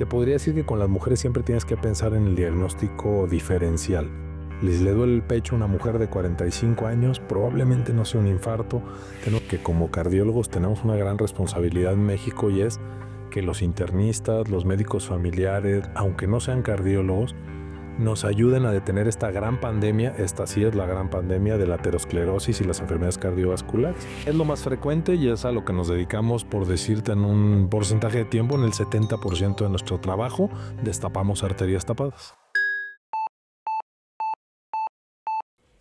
te podría decir que con las mujeres siempre tienes que pensar en el diagnóstico diferencial. Si le duele el pecho a una mujer de 45 años, probablemente no sea un infarto. Tenemos que como cardiólogos tenemos una gran responsabilidad en México y es que los internistas, los médicos familiares, aunque no sean cardiólogos, nos ayuden a detener esta gran pandemia. Esta sí es la gran pandemia de la aterosclerosis y las enfermedades cardiovasculares. Es lo más frecuente y es a lo que nos dedicamos, por decirte, en un porcentaje de tiempo, en el 70% de nuestro trabajo, destapamos arterias tapadas.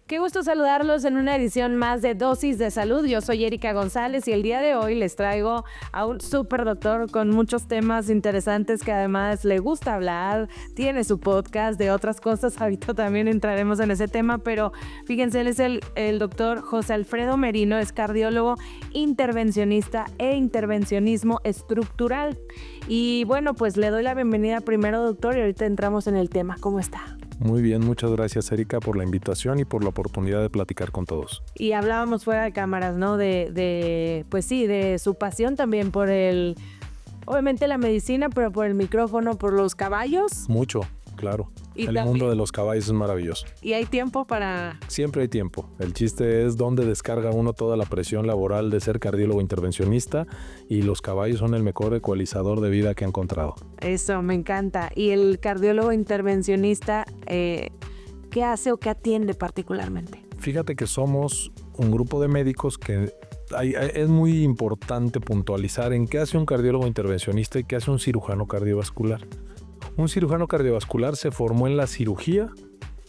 Qué gusto saludarlos en una edición más de Dosis de Salud. Yo soy Erika González y el día de hoy les traigo a un súper doctor con muchos temas interesantes que además le gusta hablar, tiene su podcast de otras cosas. Ahorita también entraremos en ese tema, pero fíjense, él es el doctor José Alfredo Merino, es cardiólogo, intervencionista e intervencionismo estructural. Y bueno, pues le doy la bienvenida primero, doctor, y ahorita entramos en el tema. ¿Cómo está? Muy bien, muchas gracias, Erika, por la invitación y por la oportunidad de platicar con todos. Y hablábamos fuera de cámaras, ¿no? Pues sí, de su pasión también por obviamente la medicina, pero por el micrófono, por los caballos. Mucho, claro. Y el también, mundo de los caballos es maravilloso. ¿Y hay tiempo para...? Siempre hay tiempo. El chiste es dónde descarga uno toda la presión laboral de ser cardiólogo intervencionista, y los caballos son el mejor ecualizador de vida que he encontrado. Eso, me encanta. ¿Y el cardiólogo intervencionista qué hace o qué atiende particularmente? Fíjate que somos un grupo de médicos que es muy importante puntualizar en qué hace un cardiólogo intervencionista y qué hace un cirujano cardiovascular. Un cirujano cardiovascular se formó en la cirugía,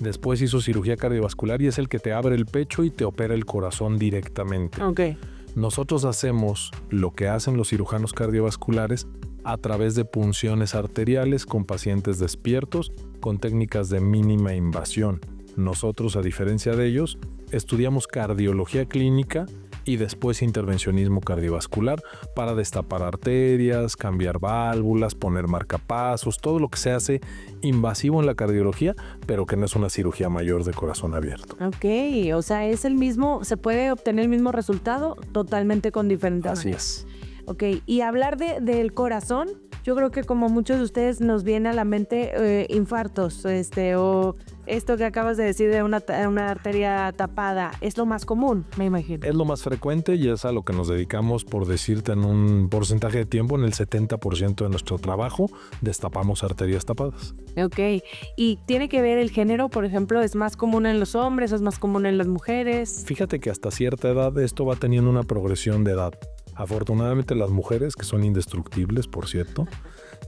después hizo cirugía cardiovascular y es el que te abre el pecho y te opera el corazón directamente. Okay. Nosotros hacemos lo que hacen los cirujanos cardiovasculares a través de punciones arteriales con pacientes despiertos con técnicas de mínima invasión. Nosotros, a diferencia de ellos, estudiamos cardiología clínica y después intervencionismo cardiovascular para destapar arterias, cambiar válvulas, poner marcapasos, todo lo que se hace invasivo en la cardiología, pero que no es una cirugía mayor de corazón abierto. Ok, o sea, es el mismo, se puede obtener el mismo resultado totalmente con diferentes. Así es. Ok, y hablar del corazón, yo creo que como muchos de ustedes nos viene a la mente infartos, o esto que acabas de decir de una arteria tapada, es lo más común, me imagino. Es lo más frecuente y es a lo que nos dedicamos, por decirte, en un porcentaje de tiempo, en el 70% de nuestro trabajo, destapamos arterias tapadas. Ok, ¿y tiene que ver el género, por ejemplo, es más común en los hombres, es más común en las mujeres? Fíjate que hasta cierta edad esto va teniendo una progresión de edad. Afortunadamente las mujeres, que son indestructibles, por cierto,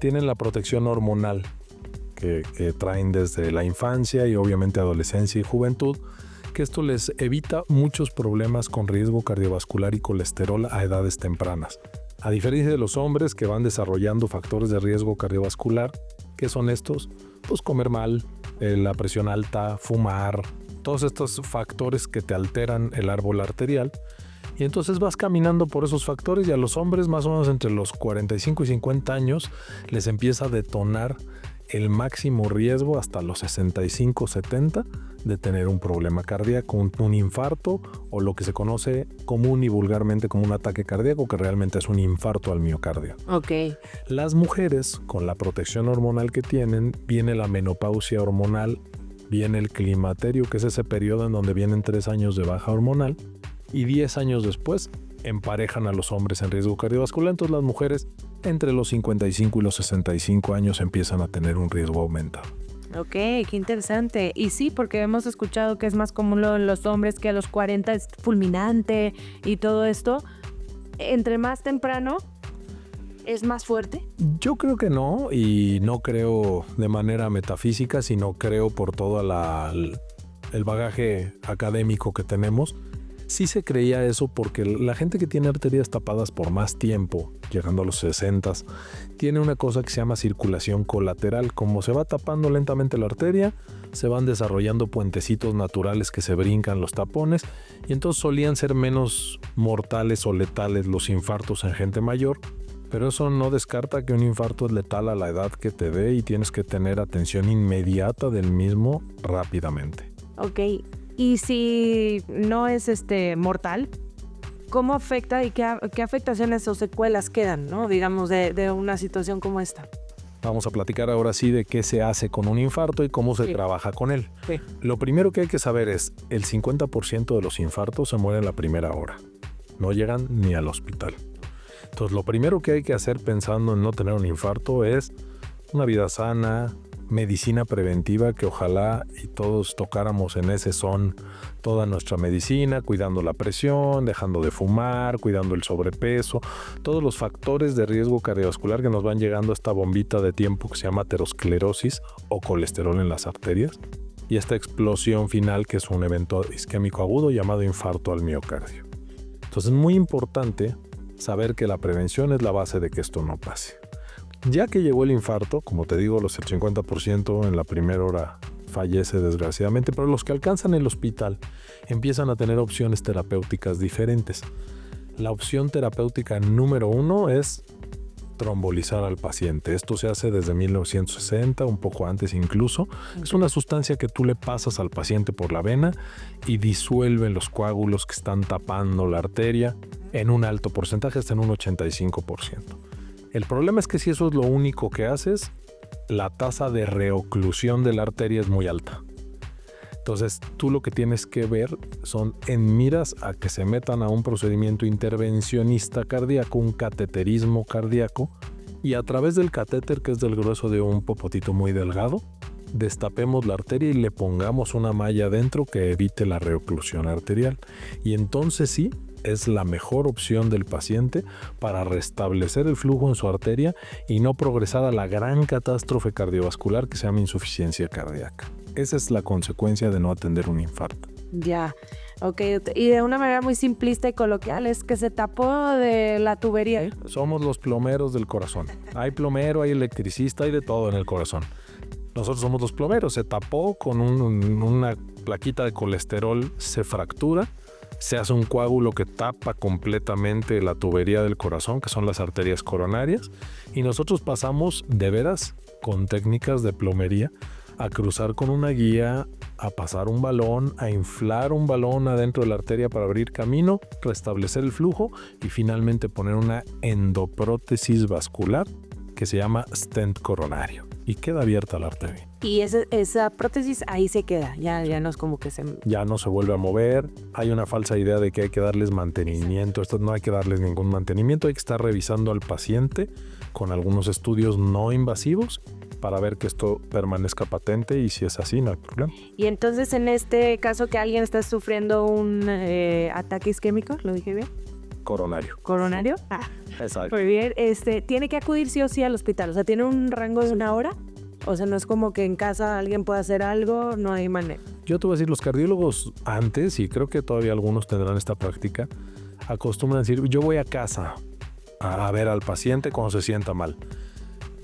tienen la protección hormonal que traen desde la infancia y obviamente adolescencia y juventud, que esto les evita muchos problemas con riesgo cardiovascular y colesterol a edades tempranas. A diferencia de los hombres, que van desarrollando factores de riesgo cardiovascular, ¿qué son estos? Pues comer mal, la presión alta, fumar, todos estos factores que te alteran el árbol arterial. Y entonces vas caminando por esos factores y a los hombres más o menos entre los 45 y 50 años les empieza a detonar el máximo riesgo hasta los 65 o 70 de tener un problema cardíaco, un infarto o lo que se conoce común y vulgarmente como un ataque cardíaco, que realmente es un infarto al miocardio. Ok. Las mujeres, con la protección hormonal que tienen, viene la menopausia hormonal, viene el climaterio, que es ese periodo en donde vienen 3 años de baja hormonal, y 10 años después emparejan a los hombres en riesgo cardiovascular. Entonces las mujeres entre los 55 y los 65 años empiezan a tener un riesgo aumentado. Ok, qué interesante. Y sí, porque hemos escuchado que es más común lo de los hombres, que a los 40 es fulminante y todo esto. Entre más temprano, ¿es más fuerte? Yo creo que no, y no creo de manera metafísica, sino creo por todo el bagaje académico que tenemos. Sí se creía eso porque la gente que tiene arterias tapadas por más tiempo, llegando a los 60, tiene una cosa que se llama circulación colateral. Como se va tapando lentamente la arteria, se van desarrollando puentecitos naturales que se brincan los tapones, y entonces solían ser menos mortales o letales los infartos en gente mayor, pero eso no descarta que un infarto es letal a la edad que te dé y tienes que tener atención inmediata del mismo rápidamente. Ok. Y si no es mortal, ¿cómo afecta y qué afectaciones o secuelas quedan, ¿no? Digamos, de una situación como esta? Vamos a platicar ahora sí de qué se hace con un infarto y cómo se trabaja con él. Sí. Lo primero que hay que saber es, el 50% de los infartos se mueren la primera hora. No llegan ni al hospital. Entonces, lo primero que hay que hacer pensando en no tener un infarto es una vida sana, medicina preventiva, que ojalá y todos tocáramos en ese son toda nuestra medicina, cuidando la presión, dejando de fumar, cuidando el sobrepeso, todos los factores de riesgo cardiovascular que nos van llegando a esta bombita de tiempo que se llama aterosclerosis o colesterol en las arterias, y esta explosión final que es un evento isquémico agudo llamado infarto al miocardio. Entonces es muy importante saber que la prevención es la base de que esto no pase. Ya que llegó el infarto, como te digo, el 50% en la primera hora fallece desgraciadamente, pero los que alcanzan el hospital empiezan a tener opciones terapéuticas diferentes. La opción terapéutica número 1 es trombolizar al paciente. Esto se hace desde 1960, un poco antes incluso. Es una sustancia que tú le pasas al paciente por la vena y disuelve los coágulos que están tapando la arteria en un alto porcentaje, hasta en un 85%. El problema es que si eso es lo único que haces, la tasa de reoclusión de la arteria es muy alta. Entonces, tú lo que tienes que ver son en miras a que se metan a un procedimiento intervencionista cardíaco, un cateterismo cardíaco, y a través del catéter, que es del grueso de un popotito muy delgado, destapemos la arteria y le pongamos una malla adentro que evite la reoclusión arterial. Y entonces sí, es la mejor opción del paciente para restablecer el flujo en su arteria y no progresar a la gran catástrofe cardiovascular que se llama insuficiencia cardíaca. Esa es la consecuencia de no atender un infarto. Ya, ok. Y de una manera muy simplista y coloquial es que se tapó de la tubería. Somos los plomeros del corazón. Hay plomero, hay electricista, hay de todo en el corazón. Nosotros somos los plomeros. Se tapó con una plaquita de colesterol, se fractura, se hace un coágulo que tapa completamente la tubería del corazón, que son las arterias coronarias, y nosotros pasamos de veras con técnicas de plomería a cruzar con una guía, a pasar un balón, a inflar un balón adentro de la arteria para abrir camino, restablecer el flujo y finalmente poner una endoprótesis vascular que se llama stent coronario y queda abierta la arteria. Y esa prótesis ahí se queda, ya no es como que se... Ya no se vuelve a mover, hay una falsa idea de que hay que darles mantenimiento, esto no hay que darles ningún mantenimiento, hay que estar revisando al paciente con algunos estudios no invasivos para ver que esto permanezca patente y si es así no hay problema. Y entonces en este caso que alguien está sufriendo un ataque isquémico, ¿lo dije bien? Coronario. ¿Coronario? Ah, exacto. Muy bien, tiene que acudir sí o sí al hospital, o sea, ¿tiene un rango de una hora? O sea, no es como que en casa alguien pueda hacer algo, no hay manera. Yo te voy a decir, los cardiólogos antes, y creo que todavía algunos tendrán esta práctica, acostumbran a decir, yo voy a casa a ver al paciente cuando se sienta mal.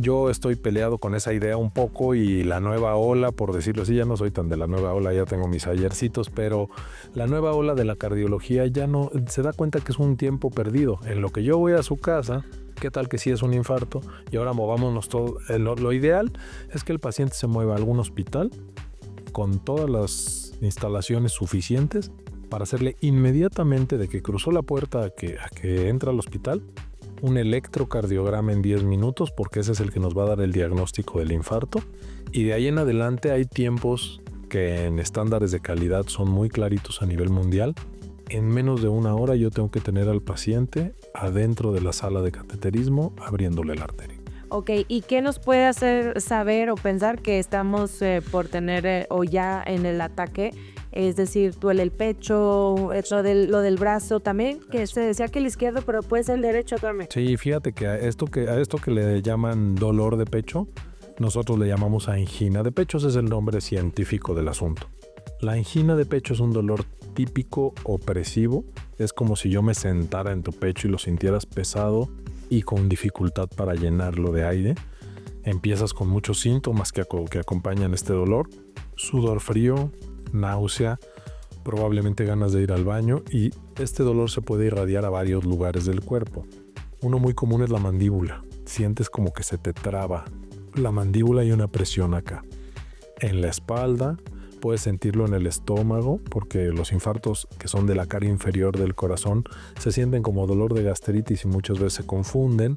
Yo estoy peleado con esa idea un poco y la nueva ola, por decirlo así, ya no soy tan de la nueva ola, ya tengo mis ayercitos, pero la nueva ola de la cardiología ya no se da cuenta que es un tiempo perdido. En lo que yo voy a su casa, ¿qué tal que sí es un infarto? Y ahora movámonos todo. Lo ideal es que el paciente se mueva a algún hospital con todas las instalaciones suficientes para hacerle inmediatamente de que cruzó la puerta a que entra al hospital, un electrocardiograma en 10 minutos, porque ese es el que nos va a dar el diagnóstico del infarto. Y de ahí en adelante hay tiempos que en estándares de calidad son muy claritos a nivel mundial. En menos de una hora yo tengo que tener al paciente adentro de la sala de cateterismo abriéndole la arteria. Ok, ¿y qué nos puede hacer saber o pensar que estamos por tener o ya en el ataque? Es decir, duele el pecho, lo del brazo también, que se decía que el izquierdo, pero puede ser el derecho también. Sí, fíjate que a esto que le llaman dolor de pecho, nosotros le llamamos angina de pecho, ese es el nombre científico del asunto. La angina de pecho es un dolor típico opresivo, es como si yo me sentara en tu pecho y lo sintieras pesado y con dificultad para llenarlo de aire. Empiezas con muchos síntomas que acompañan este dolor, sudor frío, náusea, probablemente ganas de ir al baño, y este dolor se puede irradiar a varios lugares del cuerpo. Uno muy común es la mandíbula. Sientes como que se te traba la mandíbula y una presión acá. En la espalda, puedes sentirlo en el estómago, porque los infartos que son de la cara inferior del corazón se sienten como dolor de gastritis y muchas veces se confunden.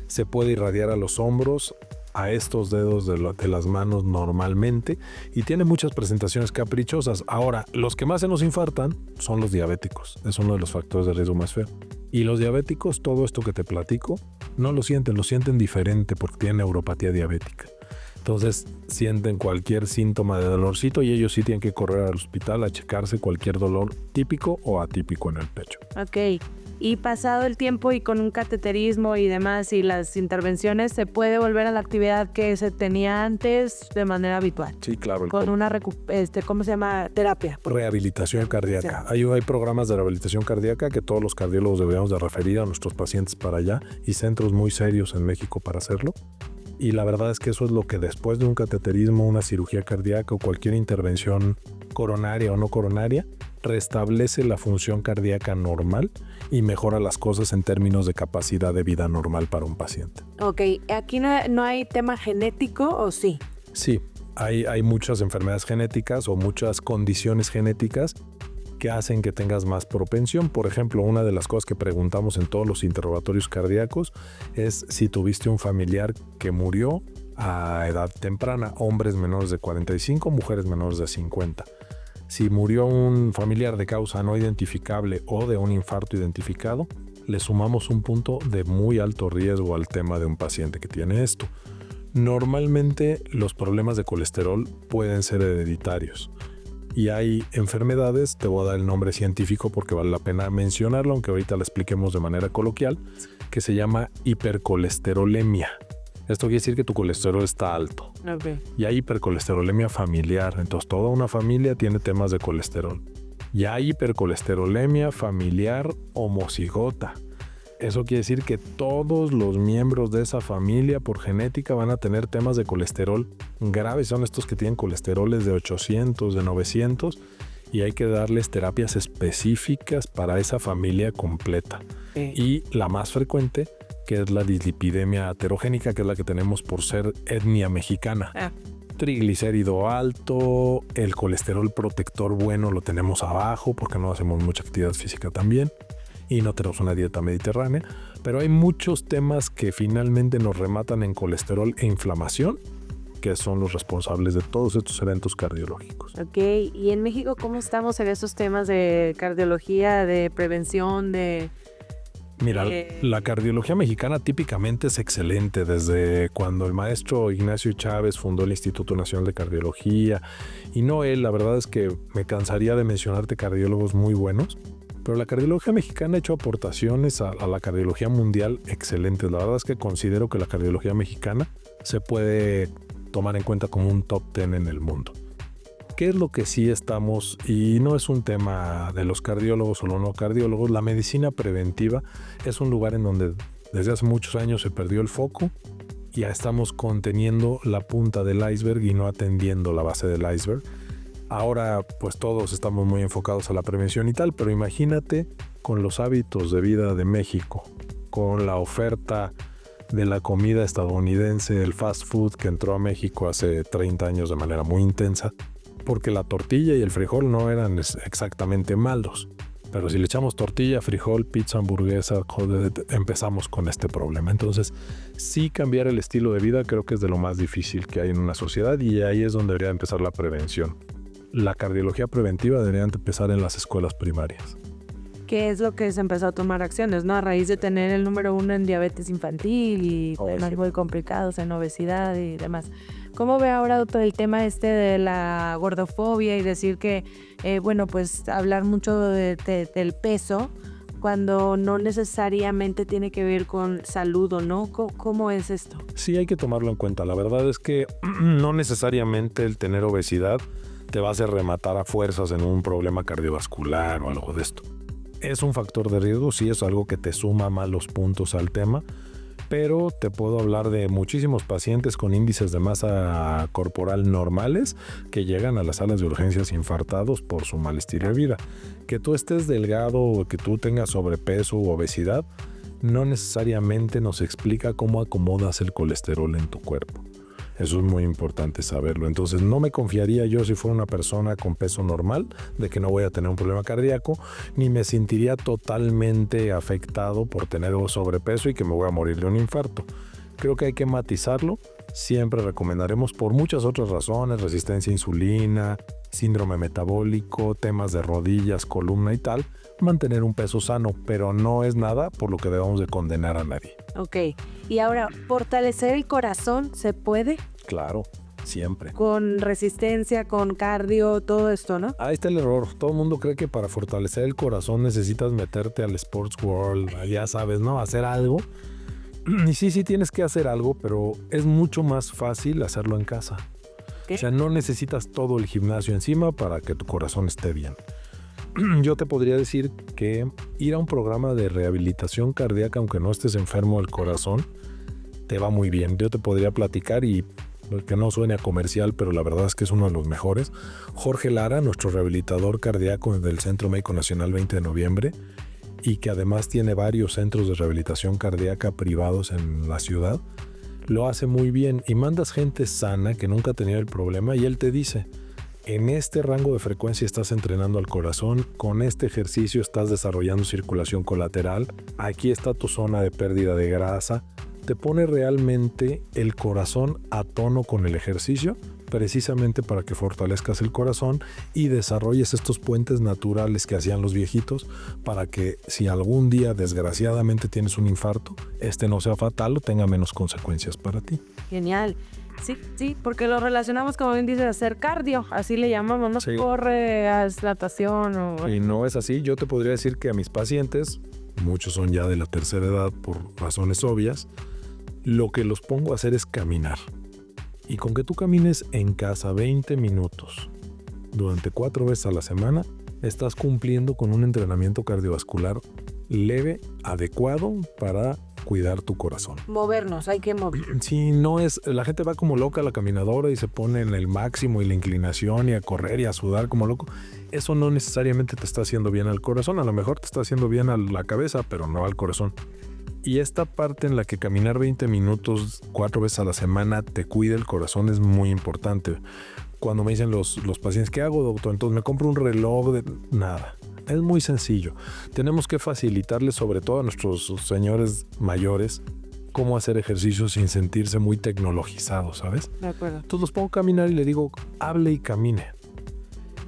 Se puede irradiar a los hombros, a estos dedos de las manos normalmente y tiene muchas presentaciones caprichosas. Ahora, los que más se nos infartan son los diabéticos. Es uno de los factores de riesgo más feo. Y los diabéticos, todo esto que te platico, no lo sienten diferente porque tienen neuropatía diabética. Entonces sienten cualquier síntoma de dolorcito y ellos sí tienen que correr al hospital a checarse cualquier dolor típico o atípico en el pecho. Ok. Y pasado el tiempo y con un cateterismo y demás y las intervenciones, ¿se puede volver a la actividad que se tenía antes de manera habitual? Sí, claro. Con una, ¿cómo se llama? Terapia. Rehabilitación cardíaca. Sí. Hay programas de rehabilitación cardíaca que todos los cardiólogos deberíamos de referir a nuestros pacientes para allá y centros muy serios en México para hacerlo. Y la verdad es que eso es lo que después de un cateterismo, una cirugía cardíaca o cualquier intervención coronaria o no coronaria, restablece la función cardíaca normal y mejora las cosas en términos de capacidad de vida normal para un paciente. Ok, ¿aquí no hay tema genético o sí? Sí, hay muchas enfermedades genéticas o muchas condiciones genéticas que hacen que tengas más propensión. Por ejemplo, una de las cosas que preguntamos en todos los interrogatorios cardíacos es si tuviste un familiar que murió a edad temprana, hombres menores de 45, mujeres menores de 50. Si murió un familiar de causa no identificable o de un infarto identificado, le sumamos un punto de muy alto riesgo al tema de un paciente que tiene esto. Normalmente los problemas de colesterol pueden ser hereditarios. Y hay enfermedades, te voy a dar el nombre científico porque vale la pena mencionarlo, aunque ahorita lo expliquemos de manera coloquial, que se llama hipercolesterolemia. Esto quiere decir que tu colesterol está alto. Okay. Y hay hipercolesterolemia familiar, entonces toda una familia tiene temas de colesterol. Y hay hipercolesterolemia familiar homocigota. Eso quiere decir que todos los miembros de esa familia por genética van a tener temas de colesterol graves. Son estos que tienen colesteroles de 800, de 900 y hay que darles terapias específicas para esa familia completa. Y la más frecuente, que es la dislipidemia aterogénica, que es la que tenemos por ser etnia mexicana. Triglicérido alto, el colesterol protector bueno lo tenemos abajo porque no hacemos mucha actividad física también. Y no tenemos una dieta mediterránea, pero hay muchos temas que finalmente nos rematan en colesterol e inflamación, que son los responsables de todos estos eventos cardiológicos. Ok, y en México, ¿cómo estamos en esos temas de cardiología, de prevención, de...? Mira, la cardiología mexicana típicamente es excelente desde cuando el maestro Ignacio Chávez fundó el Instituto Nacional de Cardiología, y no él, la verdad es que me cansaría de mencionarte cardiólogos muy buenos. Pero la cardiología mexicana ha hecho aportaciones a la cardiología mundial excelentes. La verdad es que considero que la cardiología mexicana se puede tomar en cuenta como un top 10 en el mundo. ¿Qué es lo que sí estamos? Y no es un tema de los cardiólogos o los no cardiólogos. La medicina preventiva es un lugar en donde desde hace muchos años se perdió el foco y ya estamos conteniendo la punta del iceberg y no atendiendo la base del iceberg. Ahora pues todos estamos muy enfocados a la prevención y tal, pero imagínate con los hábitos de vida de México, con la oferta de la comida estadounidense, el fast food que entró a México hace 30 años de manera muy intensa, porque la tortilla y el frijol no eran exactamente malos. Pero si le echamos tortilla, frijol, pizza, hamburguesa, empezamos con este problema. Entonces, sí cambiar el estilo de vida creo que es de lo más difícil que hay en una sociedad y ahí es donde debería empezar la prevención. La cardiología preventiva debería empezar en las escuelas primarias. ¿Qué es lo que se empezó a tomar acciones, no? A raíz de tener el número 1 en diabetes infantil y temas muy complicados en obesidad y demás. ¿Cómo ve ahora, doctor, el tema de la gordofobia y decir que, pues hablar mucho del peso cuando no necesariamente tiene que ver con salud o no? ¿Cómo es esto? Sí, hay que tomarlo en cuenta. La verdad es que no necesariamente el tener obesidad te va a hacer rematar a fuerzas en un problema cardiovascular o algo de esto. Es un factor de riesgo, sí es algo que te suma más los puntos al tema, pero te puedo hablar de muchísimos pacientes con índices de masa corporal normales que llegan a las salas de urgencias infartados por su mal estilo de vida. Que tú estés delgado o que tú tengas sobrepeso u obesidad no necesariamente nos explica cómo acomodas el colesterol en tu cuerpo. Eso es muy importante saberlo. Entonces no me confiaría yo si fuera una persona con peso normal de que no voy a tener un problema cardíaco, ni me sentiría totalmente afectado por tener sobrepeso y que me voy a morir de un infarto. Creo que hay que matizarlo siempre recomendaremos por muchas otras razones, resistencia a insulina, síndrome metabólico, temas de rodillas, columna y tal, mantener un peso sano, pero no es nada por lo que debamos de condenar a nadie. Ok, y ahora, ¿fortalecer el corazón se puede? Claro, siempre. Con resistencia, con cardio, todo esto, ¿no? Ahí está el error. Todo el mundo cree que para fortalecer el corazón necesitas meterte al Sports World, ya sabes, ¿no? Hacer algo. Y sí tienes que hacer algo, pero es mucho más fácil hacerlo en casa. ¿Qué? O sea, no necesitas todo el gimnasio encima para que tu corazón esté bien. Yo te podría decir que ir a un programa de rehabilitación cardíaca, aunque no estés enfermo del corazón, te va muy bien. Yo te podría platicar y que no suene a comercial, pero la verdad es que es uno de los mejores. Jorge Lara, nuestro rehabilitador cardíaco del Centro Médico Nacional 20 de noviembre, y que además tiene varios centros de rehabilitación cardíaca privados en la ciudad, lo hace muy bien y mandas gente sana que nunca ha tenido el problema y él te dice, en este rango de frecuencia estás entrenando al corazón, con este ejercicio estás desarrollando circulación colateral, aquí está tu zona de pérdida de grasa, te pone realmente el corazón a tono con el ejercicio, precisamente para que fortalezcas el corazón y desarrolles estos puentes naturales que hacían los viejitos para que si algún día desgraciadamente tienes un infarto, este no sea fatal o tenga menos consecuencias para ti. Genial. Sí, porque lo relacionamos, como bien dices, a hacer cardio, así le llamamos, ¿no? Sí. Corre, haz natación o... Y no es así. Yo te podría decir que a mis pacientes, muchos son ya de la tercera edad por razones obvias, lo que los pongo a hacer es caminar. Y con que tú camines en casa 20 minutos durante 4 veces a la semana, estás cumpliendo con un entrenamiento cardiovascular leve, adecuado para cuidar tu corazón. Movernos, hay que mover. Sí, no es, la gente va como loca a la caminadora y se pone en el máximo y la inclinación y a correr y a sudar como loco. Eso no necesariamente te está haciendo bien al corazón, a lo mejor te está haciendo bien a la cabeza, pero no al corazón. Y esta parte en la que caminar 20 minutos 4 veces a la semana te cuida el corazón es muy importante. Cuando me dicen los pacientes, ¿qué hago, doctor? Entonces me compro un reloj de... Nada. Es muy sencillo. Tenemos que facilitarles, sobre todo a nuestros señores mayores, cómo hacer ejercicio sin sentirse muy tecnologizados, ¿sabes? De acuerdo. Entonces los pongo a caminar y le digo, hable y camine.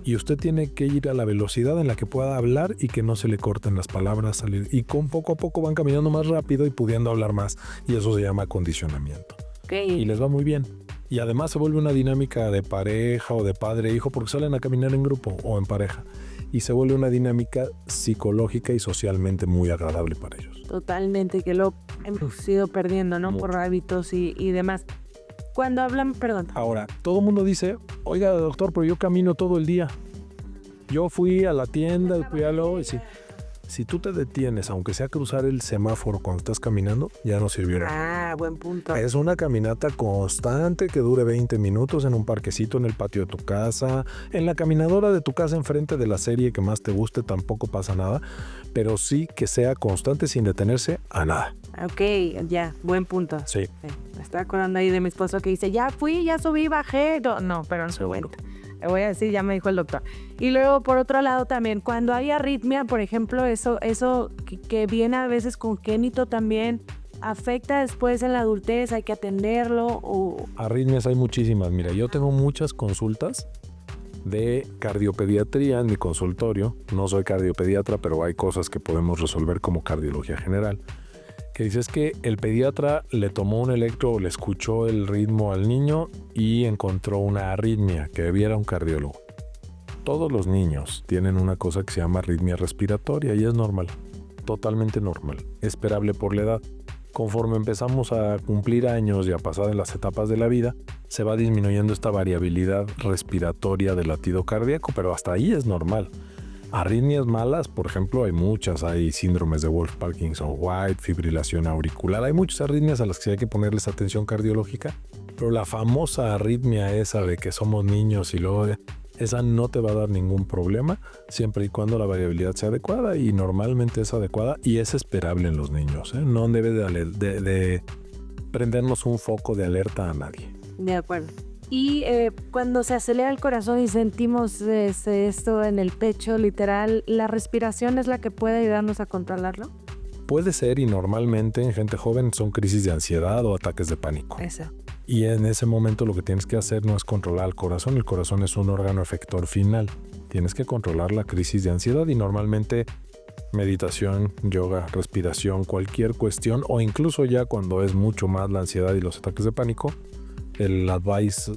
Y usted tiene que ir a la velocidad en la que pueda hablar y que no se le corten las palabras. Y con poco a poco van caminando más rápido y pudiendo hablar más. Y eso se llama acondicionamiento. Okay. Y les va muy bien. Y además se vuelve una dinámica de pareja o de padre-hijo porque salen a caminar en grupo o en pareja. Y se vuelve una dinámica psicológica y socialmente muy agradable para ellos. Totalmente, que lo hemos ido perdiendo, ¿no? Por hábitos y demás. Cuando hablan, perdón. Ahora, todo el mundo dice, oiga, doctor, pero yo camino todo el día. Yo fui a la tienda, fui a lo... Si tú te detienes, aunque sea cruzar el semáforo cuando estás caminando, ya no sirvió nada. Ah, buen punto. Es una caminata constante que dure 20 minutos en un parquecito en el patio de tu casa, en la caminadora de tu casa enfrente de la serie que más te guste, tampoco pasa nada, pero sí que sea constante sin detenerse a nada. Ok, ya, buen punto. Sí. Me estoy acordando ahí de mi esposo que dice, ya fui, ya subí, bajé. No, pero no se cuenta. Le voy a decir, ya me dijo el doctor. Y luego, por otro lado, también, cuando hay arritmia, por ejemplo, eso que viene a veces congénito también, ¿afecta después en la adultez? ¿Hay que atenderlo? O... Arritmias hay muchísimas. Mira, yo tengo muchas consultas de cardiopediatría en mi consultorio. No soy cardiopediatra, pero hay cosas que podemos resolver como cardiología general. Que dices que el pediatra le tomó un electro o le escuchó el ritmo al niño y encontró una arritmia que debiera un cardiólogo. Todos los niños tienen una cosa que se llama arritmia respiratoria y es normal, totalmente normal, esperable por la edad. Conforme empezamos a cumplir años y a pasar en las etapas de la vida, se va disminuyendo esta variabilidad respiratoria del latido cardíaco, pero hasta ahí es normal. Arritmias malas, por ejemplo, hay muchas. Hay síndromes de Wolff-Parkinson-White, fibrilación auricular. Hay muchas arritmias a las que sí hay que ponerles atención cardiológica. Pero la famosa arritmia esa de que somos niños y luego... Esa no te va a dar ningún problema siempre y cuando la variabilidad sea adecuada y normalmente es adecuada y es esperable en los niños. No debe de prendernos un foco de alerta a nadie. De acuerdo. Y cuando se acelera el corazón y sentimos esto en el pecho, literal, ¿la respiración es la que puede ayudarnos a controlarlo? Puede ser y normalmente en gente joven son crisis de ansiedad o ataques de pánico. Eso. Y en ese momento lo que tienes que hacer no es controlar el corazón es un órgano efector final. Tienes que controlar la crisis de ansiedad y normalmente meditación, yoga, respiración, cualquier cuestión, o incluso ya cuando es mucho más la ansiedad y los ataques de pánico, el advice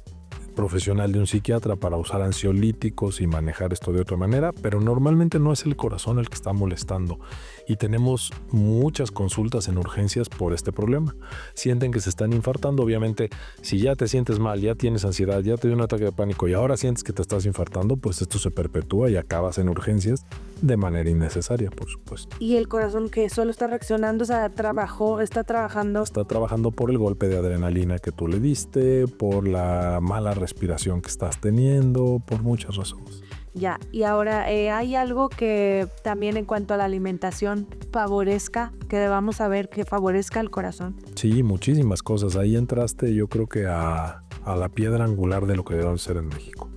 profesional de un psiquiatra para usar ansiolíticos y manejar esto de otra manera, pero normalmente no es el corazón el que está molestando y tenemos muchas consultas en urgencias por este problema. Sienten que se están infartando, obviamente si ya te sientes mal, ya tienes ansiedad, ya te dio un ataque de pánico y ahora sientes que te estás infartando, pues esto se perpetúa y acabas en urgencias de manera innecesaria, por supuesto. Y el corazón que solo está reaccionando, o sea, está trabajando. Está trabajando por el golpe de adrenalina que tú le diste, por la mala respiración que estás teniendo, por muchas razones. Ya, y ahora hay algo que también en cuanto a la alimentación favorezca, que debamos saber que favorezca al corazón. Sí, muchísimas cosas. Ahí entraste yo creo que a la piedra angular de lo que debe ser en México.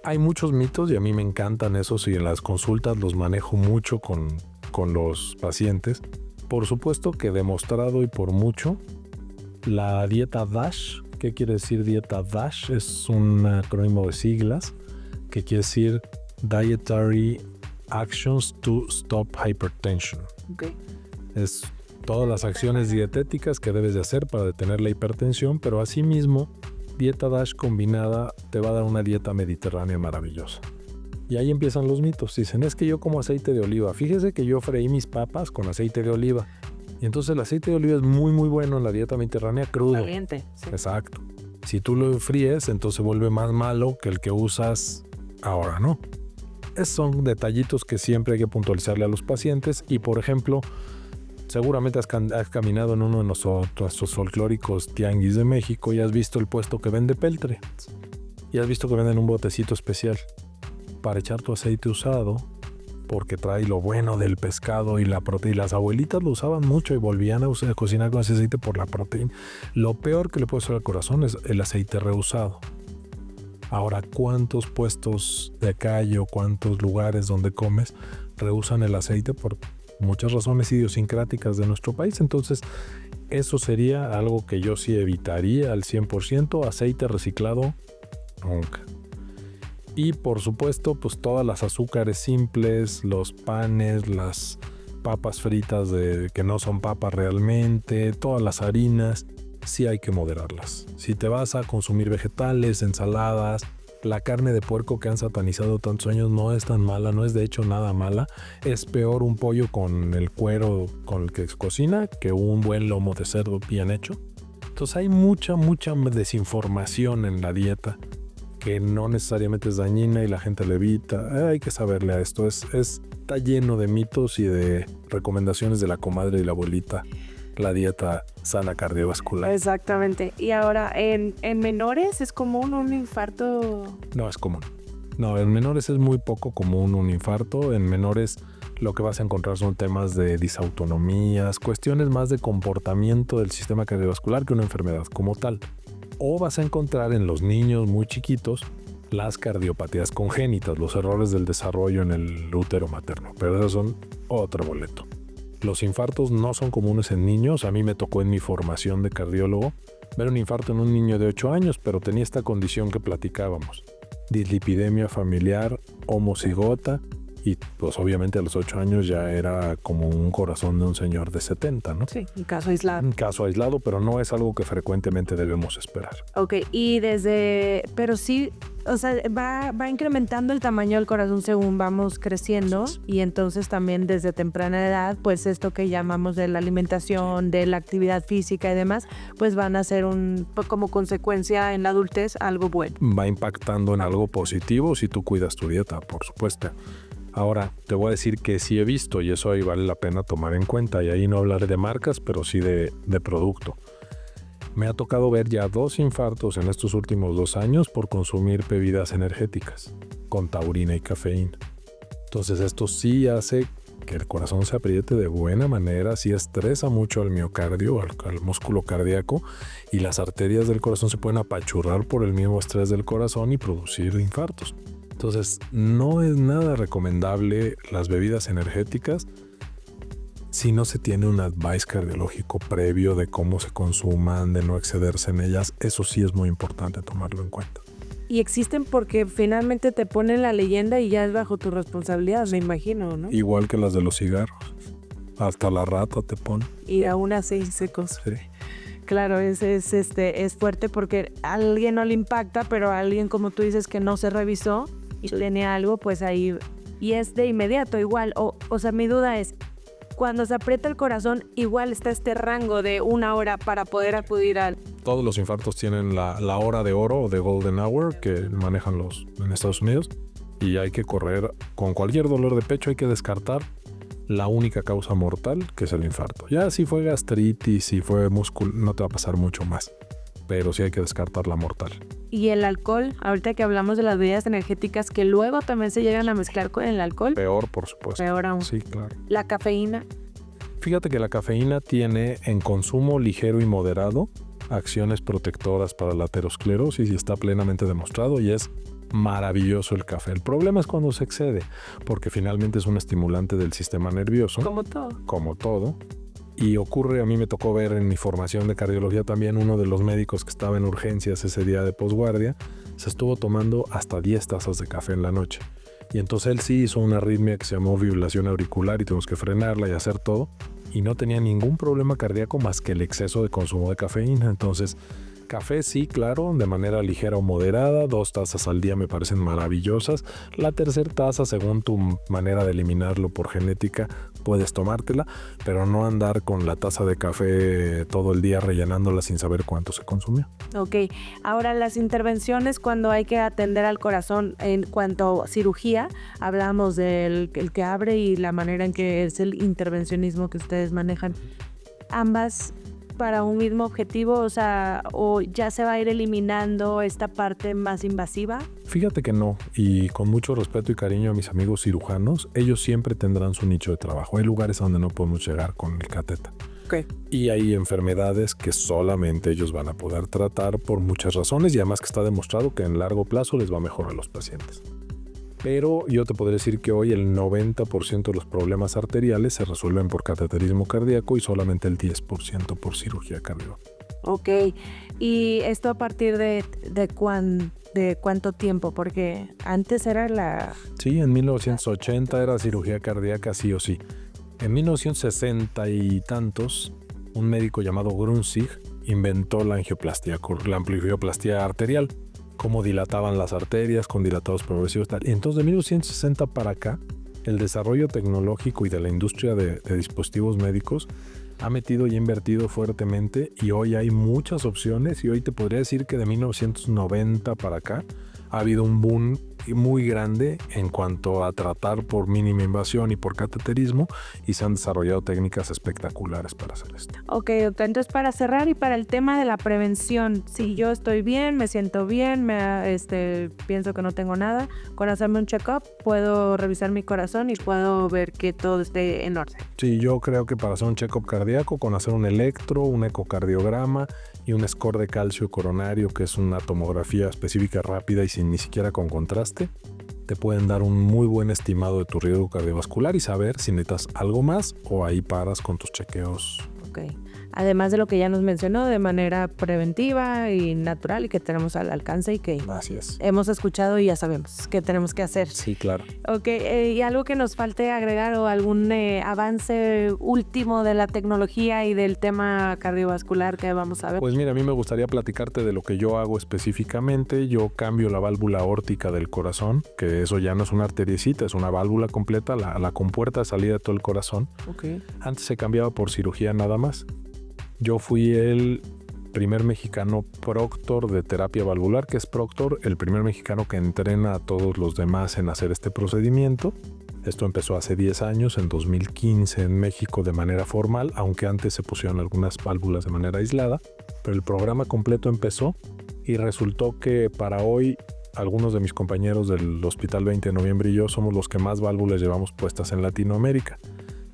Hay muchos mitos y a mí me encantan esos y en las consultas los manejo mucho con los pacientes. Por supuesto que demostrado y por mucho, la dieta DASH. ¿Qué quiere decir dieta DASH? Es un acrónimo de siglas que quiere decir Dietary Actions to Stop Hypertension. Okay. Es todas las acciones dietéticas que debes de hacer para detener la hipertensión, pero asimismo, dieta DASH combinada te va a dar una dieta mediterránea maravillosa. Y ahí empiezan los mitos. Dicen, es que yo como aceite de oliva. Fíjese que yo freí mis papas con aceite de oliva. Y entonces el aceite de oliva es muy muy bueno en la dieta mediterránea crudo. Caliente. Sí. Exacto. Si tú lo fríes, entonces se vuelve más malo que el que usas ahora, ¿no? Esos son detallitos que siempre hay que puntualizarle a los pacientes. Y por ejemplo, seguramente has caminado en uno de nuestros folclóricos tianguis de México y has visto el puesto que vende peltre. Y has visto que venden un botecito especial para echar tu aceite usado, porque trae lo bueno del pescado y la proteína. Las abuelitas lo usaban mucho y volvían a cocinar con ese aceite por la proteína. Lo peor que le puede hacer al corazón es el aceite reusado. Ahora, ¿cuántos puestos de calle o cuántos lugares donde comes reusan el aceite por muchas razones idiosincráticas de nuestro país? Entonces, eso sería algo que yo sí evitaría al 100%. Aceite reciclado, nunca. Y por supuesto, pues todas las azúcares simples, los panes, las papas fritas que no son papas realmente, todas las harinas, sí hay que moderarlas. Si te vas a consumir vegetales, ensaladas, la carne de puerco que han satanizado tantos años no es tan mala, no es de hecho nada mala. Es peor un pollo con el cuero con el que se cocina que un buen lomo de cerdo bien hecho. Entonces hay mucha desinformación en la dieta que no necesariamente es dañina y la gente le evita. Hay que saberle a esto. Está lleno de mitos y de recomendaciones de la comadre y la abuelita. La dieta sana cardiovascular. Exactamente. Y ahora, ¿en menores es común un infarto? No es común. No, en menores es muy poco común un infarto. En menores lo que vas a encontrar son temas de disautonomías, cuestiones más de comportamiento del sistema cardiovascular que una enfermedad como tal. O vas a encontrar en los niños muy chiquitos las cardiopatías congénitas, los errores del desarrollo en el útero materno. Pero esos son otro boleto. Los infartos no son comunes en niños. A mí me tocó en mi formación de cardiólogo ver un infarto en un niño de 8 años, pero tenía esta condición que platicábamos. Dislipidemia familiar homocigota y pues obviamente a los 8 años ya era como un corazón de un señor de 70, ¿no? Sí, un caso aislado. Un caso aislado, pero no es algo que frecuentemente debemos esperar. Ok, pero sí, o sea, va incrementando el tamaño del corazón según vamos creciendo y entonces también desde temprana edad, pues esto que llamamos de la alimentación, de la actividad física y demás, pues van a ser como consecuencia en la adultez algo bueno. Va impactando en algo positivo si tú cuidas tu dieta, por supuesto. Ahora, te voy a decir que sí he visto y eso ahí vale la pena tomar en cuenta y ahí no hablaré de marcas, pero sí de producto. Me ha tocado ver ya 2 infartos en estos últimos 2 años por consumir bebidas energéticas con taurina y cafeína. Entonces esto sí hace que el corazón se apriete de buena manera, sí estresa mucho al miocardio, al músculo cardíaco y las arterias del corazón se pueden apachurrar por el mismo estrés del corazón y producir infartos. Entonces no es nada recomendable las bebidas energéticas si no se tiene un advice cardiológico previo de cómo se consuman, de no excederse en ellas, eso sí es muy importante tomarlo en cuenta. Y existen porque finalmente te ponen la leyenda y ya es bajo tu responsabilidad, me imagino, ¿no? Igual que las de los cigarros. Hasta la rata te pone. Y aún así secos. Sí. Claro, es fuerte porque a alguien no le impacta, pero a alguien, como tú dices, que no se revisó y tiene algo, pues ahí... Y es de inmediato igual. O sea, mi duda es, cuando se aprieta el corazón, igual está este rango de 1 hora para poder acudir al... Todos los infartos tienen la hora de oro o de golden hour que manejan los en Estados Unidos. Y hay que correr con cualquier dolor de pecho, hay que descartar la única causa mortal, que es el infarto. Ya si fue gastritis, si fue músculo, no te va a pasar mucho más. Pero sí hay que descartar la mortal. Y el alcohol, ahorita que hablamos de las bebidas energéticas, que luego también se llegan a mezclar con el alcohol. Peor, por supuesto. Peor aún. Sí, claro. La cafeína. Fíjate que la cafeína tiene en consumo ligero y moderado acciones protectoras para la aterosclerosis y está plenamente demostrado y es maravilloso el café. El problema es cuando se excede, porque finalmente es un estimulante del sistema nervioso. Como todo. Como todo. Y ocurre, a mí me tocó ver en mi formación de cardiología también, uno de los médicos que estaba en urgencias ese día de posguardia, se estuvo tomando hasta 10 tazas de café en la noche. Y entonces él sí hizo una arritmia que se llamó fibrilación auricular y tuvimos que frenarla y hacer todo. Y no tenía ningún problema cardíaco más que el exceso de consumo de cafeína. Entonces, café sí, claro, de manera ligera o moderada. 2 tazas al día me parecen maravillosas. La tercera taza, según tu manera de eliminarlo por genética, puedes tomártela, pero no andar con la taza de café todo el día rellenándola sin saber cuánto se consumió. Ok, ahora las intervenciones cuando hay que atender al corazón en cuanto a cirugía, hablamos del el que abre y la manera en que es el intervencionismo que ustedes manejan. Ambas para un mismo objetivo, o sea, o ya se va a ir eliminando esta parte más invasiva. Fíjate que no, y con mucho respeto y cariño a mis amigos cirujanos, ellos siempre tendrán su nicho de trabajo. Hay lugares donde no podemos llegar con el catéter. Okay. Y hay enfermedades que solamente ellos van a poder tratar por muchas razones y además que está demostrado que en largo plazo les va mejor a los pacientes. Pero yo te podría decir que hoy el 90% de los problemas arteriales se resuelven por cateterismo cardíaco y solamente el 10% por cirugía cardiovascular. Ok, ¿y esto a partir de cuánto tiempo? Porque antes era la... Sí, en 1980 era cirugía cardíaca sí o sí. En 1960 y tantos, un médico llamado Grunzig inventó la angioplastia arterial, cómo dilataban las arterias con dilatados progresivos. Tal. Y entonces de 1960 para acá, el desarrollo tecnológico y de la industria de dispositivos médicos ha metido y invertido fuertemente y hoy hay muchas opciones y hoy te podría decir que de 1990 para acá ha habido un boom muy grande en cuanto a tratar por mínima invasión y por cateterismo y se han desarrollado técnicas espectaculares para hacer esto. Ok, entonces para cerrar y para el tema de la prevención, si yo estoy bien, me siento bien, pienso que no tengo nada, con hacerme un check-up puedo revisar mi corazón y puedo ver que todo esté en orden. Sí, yo creo que para hacer un check-up cardíaco, con hacer un electro, un ecocardiograma y un score de calcio coronario, que es una tomografía específica rápida y sin ni siquiera con contraste, te pueden dar un muy buen estimado de tu riesgo cardiovascular y saber si necesitas algo más o ahí paras con tus chequeos. Ok. Además de lo que ya nos mencionó de manera preventiva y natural y que tenemos al alcance y que hemos escuchado y ya sabemos qué tenemos que hacer. Sí, claro. Ok, ¿y algo que nos falte agregar o algún avance último de la tecnología y del tema cardiovascular que vamos a ver? Pues mira, a mí me gustaría platicarte de lo que yo hago específicamente. Yo cambio la válvula aórtica del corazón, que eso ya no es una arteriecita, es una válvula completa, la compuerta de salida de todo el corazón. Okay. Antes se cambiaba por cirugía nada más. Yo fui el primer mexicano proctor de terapia valvular, que es proctor, el primer mexicano que entrena a todos los demás en hacer este procedimiento. Esto empezó hace 10 años, en 2015 en México de manera formal, aunque antes se pusieron algunas válvulas de manera aislada, pero el programa completo empezó y resultó que para hoy algunos de mis compañeros del Hospital 20 de Noviembre y yo somos los que más válvulas llevamos puestas en Latinoamérica.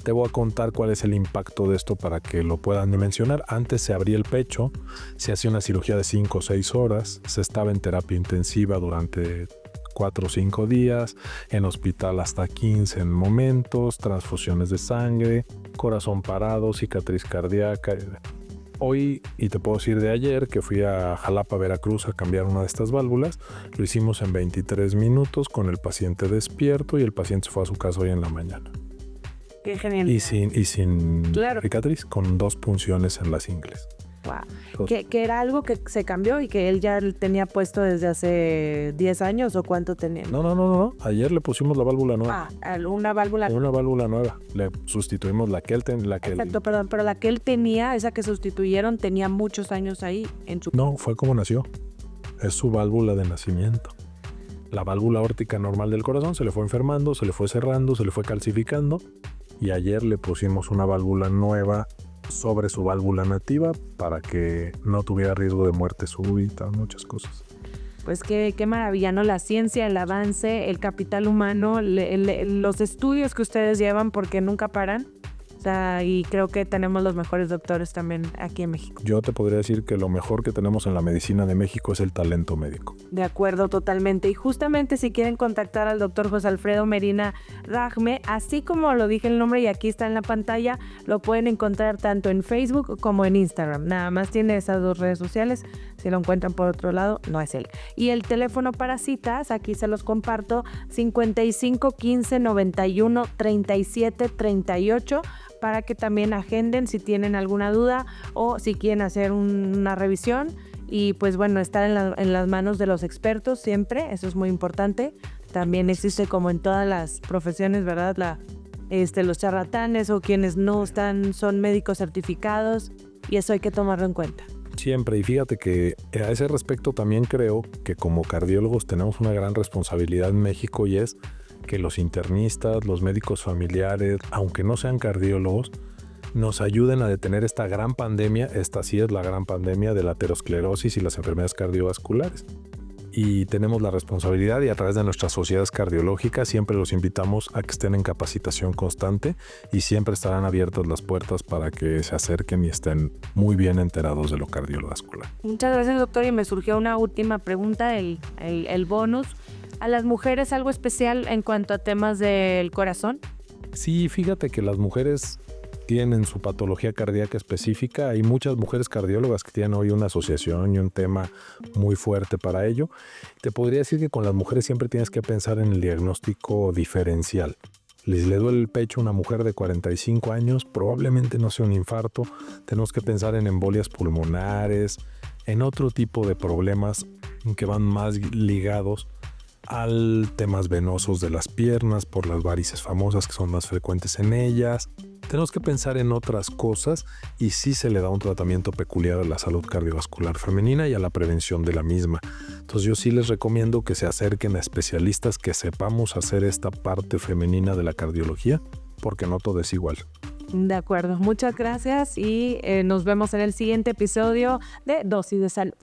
Te voy a contar cuál es el impacto de esto para que lo puedan dimensionar. Antes se abría el pecho, se hacía una cirugía de 5 o 6 horas, se estaba en terapia intensiva durante 4 o 5 días, en hospital hasta 15 en momentos, transfusiones de sangre, corazón parado, cicatriz cardíaca. Hoy, y te puedo decir de ayer, que fui a Jalapa, Veracruz, a cambiar una de estas válvulas, lo hicimos en 23 minutos con el paciente despierto y el paciente fue a su casa hoy en la mañana. Qué genial. Y sin Claro. cicatriz, con 2 punciones en las ingles. Wow. Que era algo que se cambió y que él ya tenía puesto desde hace 10 años o cuánto tenía. No. Ayer le pusimos la válvula nueva. Una válvula. Una válvula nueva. Le sustituimos la que él tenía. Exacto, perdón, pero la que él tenía, esa que sustituyeron, tenía muchos años ahí en su... No, fue como nació. Es su válvula de nacimiento. La válvula aórtica normal del corazón se le fue enfermando, se le fue cerrando, se le fue calcificando. Y ayer le pusimos una válvula nueva sobre su válvula nativa para que no tuviera riesgo de muerte súbita, muchas cosas. Pues qué maravilla, ¿no? La ciencia, el avance, el capital humano, los estudios que ustedes llevan porque nunca paran. O sea, y creo que tenemos los mejores doctores también aquí en México. Yo te podría decir que lo mejor que tenemos en la medicina de México es el talento médico. De acuerdo, totalmente. Y justamente si quieren contactar al doctor José Alfredo Medina Rajme, así como lo dije el nombre y aquí está en la pantalla, lo pueden encontrar tanto en Facebook como en Instagram. Nada más tiene esas 2 redes sociales. Si lo encuentran por otro lado, no es él. Y el teléfono para citas, aquí se los comparto, 55 15 91 37 38, para que también agenden si tienen alguna duda o si quieren hacer una revisión. Y pues bueno, estar en las manos de los expertos siempre, eso es muy importante. También existe, como en todas las profesiones, ¿verdad? Los charlatanes o quienes no son médicos certificados, y eso hay que tomarlo en cuenta. Siempre, y fíjate que a ese respecto también creo que como cardiólogos tenemos una gran responsabilidad en México, y es que los internistas, los médicos familiares, aunque no sean cardiólogos, nos ayuden a detener esta gran pandemia. Esta sí es la gran pandemia de la aterosclerosis y las enfermedades cardiovasculares. Y tenemos la responsabilidad, y a través de nuestras sociedades cardiológicas siempre los invitamos a que estén en capacitación constante, y siempre estarán abiertas las puertas para que se acerquen y estén muy bien enterados de lo cardiovascular. Muchas gracias, doctor. Y me surgió una última pregunta, el bonus. ¿A las mujeres algo especial en cuanto a temas del corazón? Sí, fíjate que las mujeres tienen su patología cardíaca específica. Hay muchas mujeres cardiólogas que tienen hoy una asociación y un tema muy fuerte para ello. Te podría decir que con las mujeres siempre tienes que pensar en el diagnóstico diferencial. Le duele el pecho a una mujer de 45 años, probablemente no sea un infarto. Tenemos que pensar en embolias pulmonares, en otro tipo de problemas que van más ligados al temas venosos de las piernas por las varices famosas que son más frecuentes en ellas. Tenemos que pensar en otras cosas, y sí se le da un tratamiento peculiar a la salud cardiovascular femenina y a la prevención de la misma. Entonces yo sí les recomiendo que se acerquen a especialistas que sepamos hacer esta parte femenina de la cardiología, porque no todo es igual. De acuerdo, muchas gracias y nos vemos en el siguiente episodio de Dosis de Salud.